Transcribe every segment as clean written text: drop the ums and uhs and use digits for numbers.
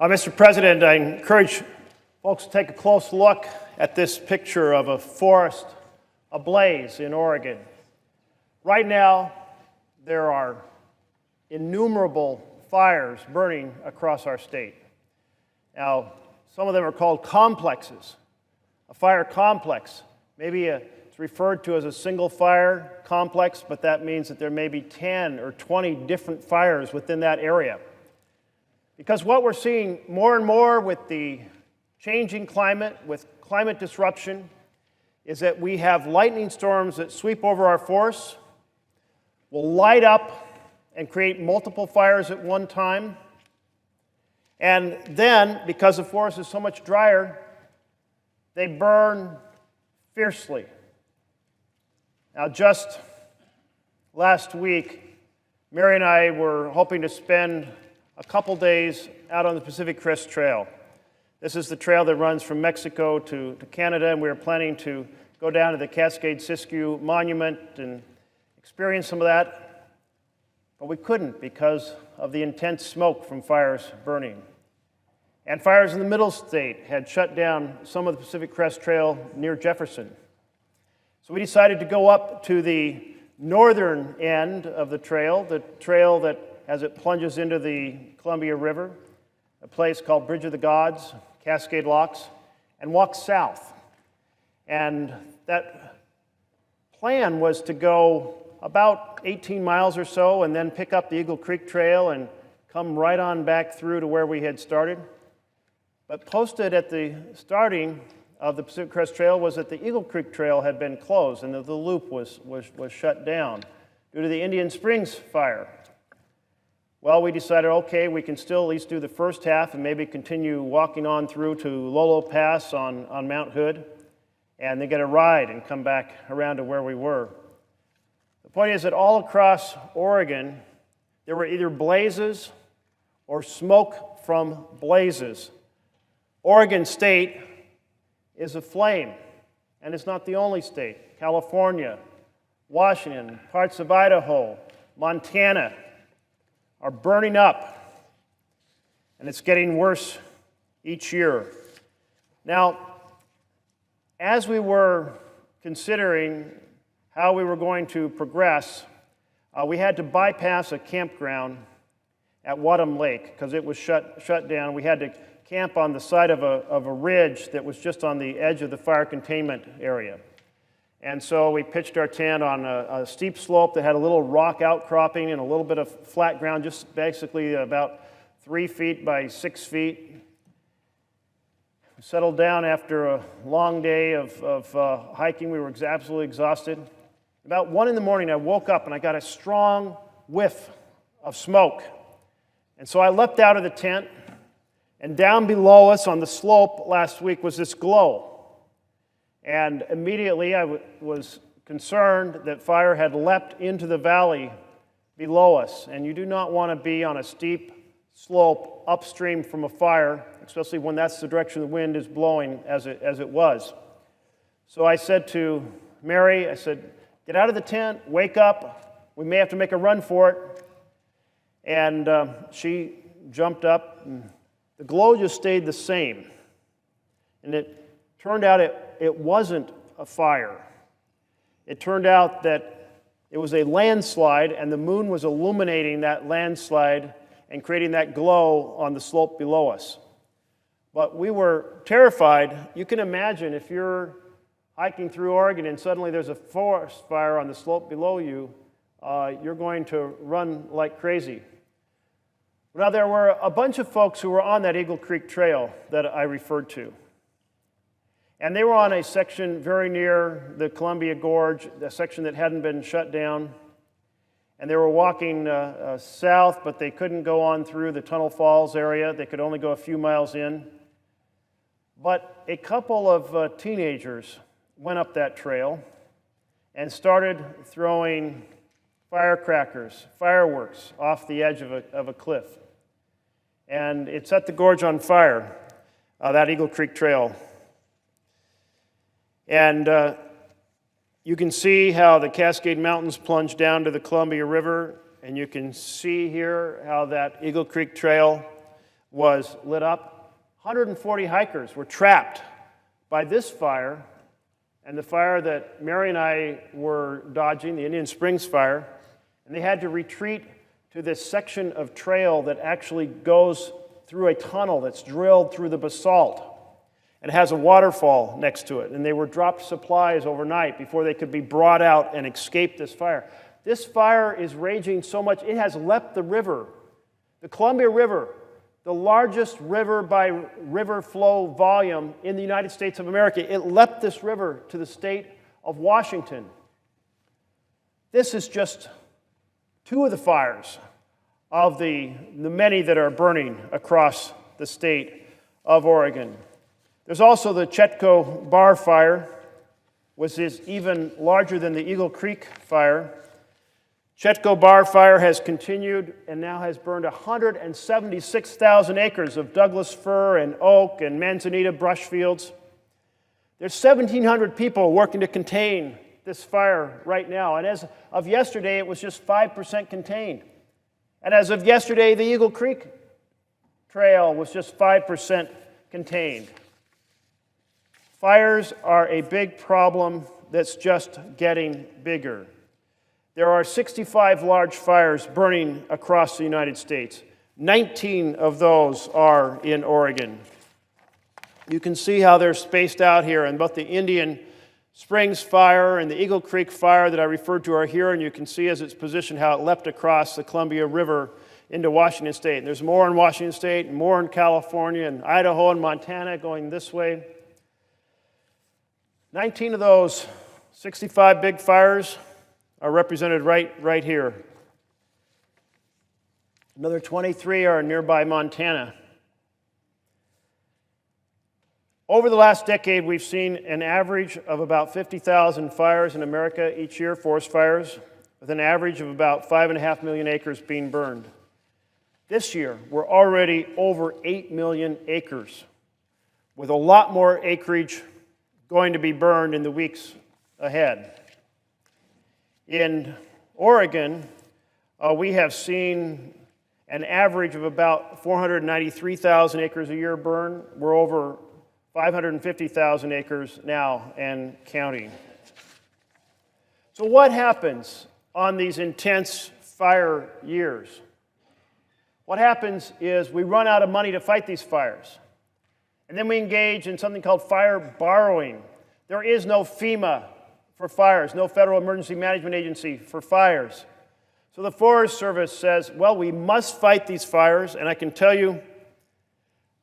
Mr. President, I encourage folks to take a close look at this picture of a forest ablaze in Oregon. Right now, there are innumerable fires burning across our state. Now, some of them are called complexes. A fire complex, maybe it's referred to as a single fire complex, but that means that there may be 10 or 20 different fires within that area. Because what we're seeing more and more with the changing climate, with climate disruption, is that we have lightning storms that sweep over our forests, will light up and create multiple fires at one time. And then, because the forest is so much drier, they burn fiercely. Now, just last week, Mary and I were hoping to spend a couple days out on the Pacific Crest Trail. This is the trail that runs from Mexico to Canada, and we were planning to go down to the Cascade-Siskiyou Monument and experience some of that, but we couldn't because of the intense smoke from fires burning. And fires in the Middle State had shut down some of the Pacific Crest Trail near Jefferson. So we decided to go up to the northern end of the trail that as it plunges into the Columbia River, a place called Bridge of the Gods, Cascade Locks, and walk south. And that plan was to go about 18 miles or so and then pick up the Eagle Creek Trail and come right on back through to where we had started. But posted at the starting of the Pacific Crest Trail was that the Eagle Creek Trail had been closed and that the loop was shut down due to the Indian Springs fire. Well, we decided, okay, we can still at least do the first half and maybe continue walking on through to Lolo Pass on Mount Hood and then get a ride and come back around to where we were. The point is that all across Oregon, there were either blazes or smoke from blazes. Oregon State is aflame, and it's not the only state. California, Washington, parts of Idaho, Montana are burning up, and it's getting worse each year. Now, as we were considering how we were going to progress, we had to bypass a campground at Wadham Lake because it was shut down. We had to camp on the side of a ridge that was just on the edge of the fire containment area. And so we pitched our tent on a steep slope that had a little rock outcropping and a little bit of flat ground, just basically about 3 feet by 6 feet. We settled down after a long day of hiking. We were absolutely exhausted. About 1 in the morning, I woke up and I got a strong whiff of smoke. And so I leapt out of the tent, and down below us on the slope last week was this glow. And immediately I was concerned that fire had leapt into the valley below us. And you do not want to be on a steep slope upstream from a fire, especially when that's the direction the wind is blowing as it was. So I said to Mary, I said, get out of the tent, wake up, we may have to make a run for it. And she jumped up, and the glow just stayed the same. And it turned out it wasn't a fire. It turned out that it was a landslide, and the moon was illuminating that landslide and creating that glow on the slope below us. But we were terrified. You can imagine if you're hiking through Oregon and suddenly there's a forest fire on the slope below you, you're going to run like crazy. Now, there were a bunch of folks who were on that Eagle Creek Trail that I referred to. And they were on a section very near the Columbia Gorge, a section that hadn't been shut down. And they were walking south, but they couldn't go on through the Tunnel Falls area. They could only go a few miles in. But a couple of teenagers went up that trail and started throwing firecrackers, fireworks off the edge of a cliff. And it set the gorge on fire, that Eagle Creek Trail. And you can see how the Cascade Mountains plunge down to the Columbia River, and you can see here how that Eagle Creek Trail was lit up. 140 hikers were trapped by this fire and the fire that Mary and I were dodging, the Indian Springs fire, and they had to retreat to this section of trail that actually goes through a tunnel that's drilled through the basalt and has a waterfall next to it. And they were dropped supplies overnight before they could be brought out and escape this fire. This fire is raging so much, it has leapt the river. The Columbia River, the largest river by river flow volume in the United States of America, it leapt this river to the state of Washington. This is just two of the fires of the many that are burning across the state of Oregon. There's also the Chetco Bar Fire, which is even larger than the Eagle Creek Fire. Chetco Bar Fire has continued and now has burned 176,000 acres of Douglas fir and oak and manzanita brush fields. There's 1,700 people working to contain this fire right now, and as of yesterday, it was just 5% contained. And as of yesterday, the Eagle Creek Trail was just 5% contained. Fires are a big problem that's just getting bigger. There are 65 large fires burning across the United States. 19 of those are in Oregon. You can see how they're spaced out here, and both the Indian Springs fire and the Eagle Creek fire that I referred to are here, and you can see as it's positioned how it leapt across the Columbia River into Washington State. And there's more in Washington State and more in California and Idaho and Montana going this way. 19 of those 65 big fires are represented right here. Another 23 are in nearby Montana. Over the last decade, we've seen an average of about 50,000 fires in America each year, forest fires, with an average of about 5.5 million acres being burned. This year, we're already over 8 million acres, with a lot more acreage going to be burned in the weeks ahead. In Oregon, we have seen an average of about 493,000 acres a year burn. We're over 550,000 acres now and counting. So what happens on these intense fire years? What happens is we run out of money to fight these fires. And then we engage in something called fire borrowing. There is no FEMA for fires, no Federal Emergency Management Agency for fires. So the Forest Service says, well, we must fight these fires, and I can tell you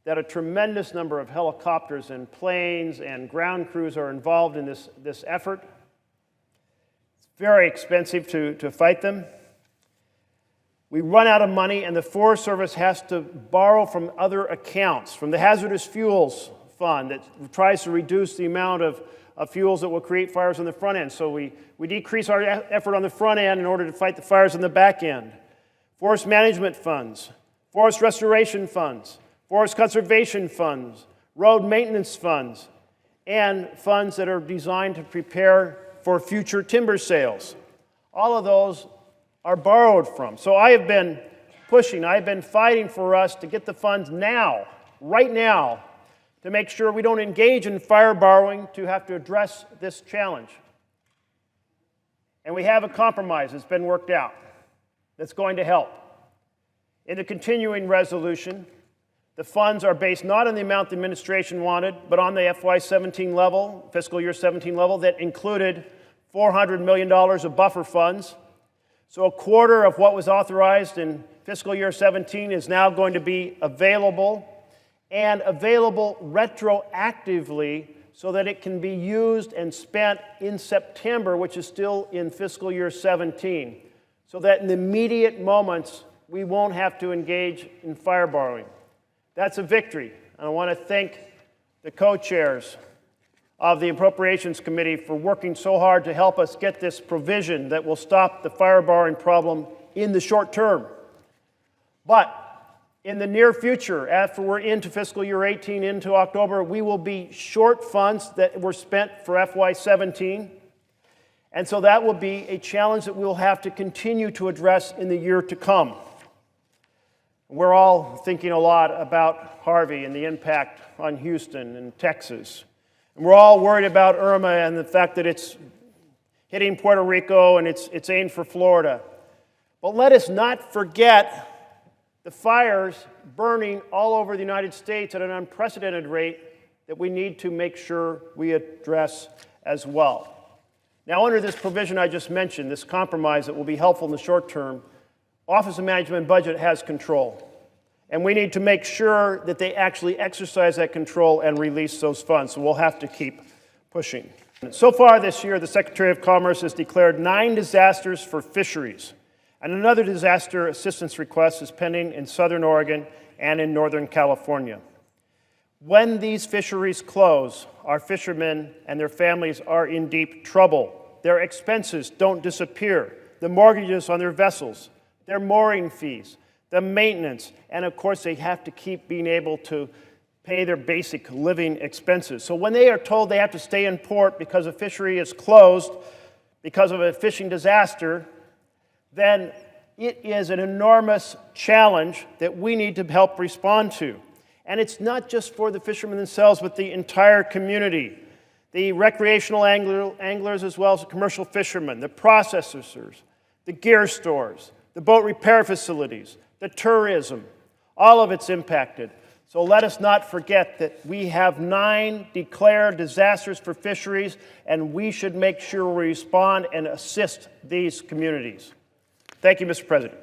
that a tremendous number of helicopters and planes and ground crews are involved in this effort. It's very expensive to fight them. We run out of money, and the Forest Service has to borrow from other accounts, from the Hazardous Fuels Fund that tries to reduce the amount of fuels that will create fires on the front end. So we decrease our effort on the front end in order to fight the fires on the back end. Forest management funds, forest restoration funds, forest conservation funds, road maintenance funds, and funds that are designed to prepare for future timber sales. All of those are borrowed from. So I have been pushing, I have been fighting for us to get the funds now, right now, to make sure we don't engage in fire borrowing to have to address this challenge. And we have a compromise that's been worked out that's going to help. In the continuing resolution, the funds are based not on the amount the administration wanted, but on the FY17 level, fiscal year 17 level, that included $400 million of buffer funds. So a quarter of what was authorized in fiscal year 17 is now going to be available, and available retroactively so that it can be used and spent in September, which is still in fiscal year 17, so that in the immediate moments we won't have to engage in fire borrowing. That's a victory. And I want to thank the co-chairs of the Appropriations Committee for working so hard to help us get this provision that will stop the fire borrowing problem in the short term. But in the near future, after we're into fiscal year 18, into October, we will be short funds that were spent for FY17. And so that will be a challenge that we'll have to continue to address in the year to come. We're all thinking a lot about Harvey and the impact on Houston and Texas. And we're all worried about Irma and the fact that it's hitting Puerto Rico and it's aimed for Florida. But let us not forget the fires burning all over the United States at an unprecedented rate that we need to make sure we address as well. Now, under this provision I just mentioned, this compromise that will be helpful in the short term, Office of Management and Budget has control. And we need to make sure that they actually exercise that control and release those funds. So we'll have to keep pushing. So far this year, the Secretary of Commerce has declared 9 disasters for fisheries. And another disaster assistance request is pending in Southern Oregon and in Northern California. When these fisheries close, our fishermen and their families are in deep trouble. Their expenses don't disappear. The mortgages on their vessels, their mooring fees, the maintenance, and of course they have to keep being able to pay their basic living expenses. So when they are told they have to stay in port because a fishery is closed because of a fishing disaster, then it is an enormous challenge that we need to help respond to. And it's not just for the fishermen themselves, but the entire community. The recreational anglers as well as the commercial fishermen, the processors, the gear stores, the boat repair facilities, the tourism, all of it's impacted. So let us not forget that we have 9 declared disasters for fisheries, and we should make sure we respond and assist these communities. Thank you, Mr. President.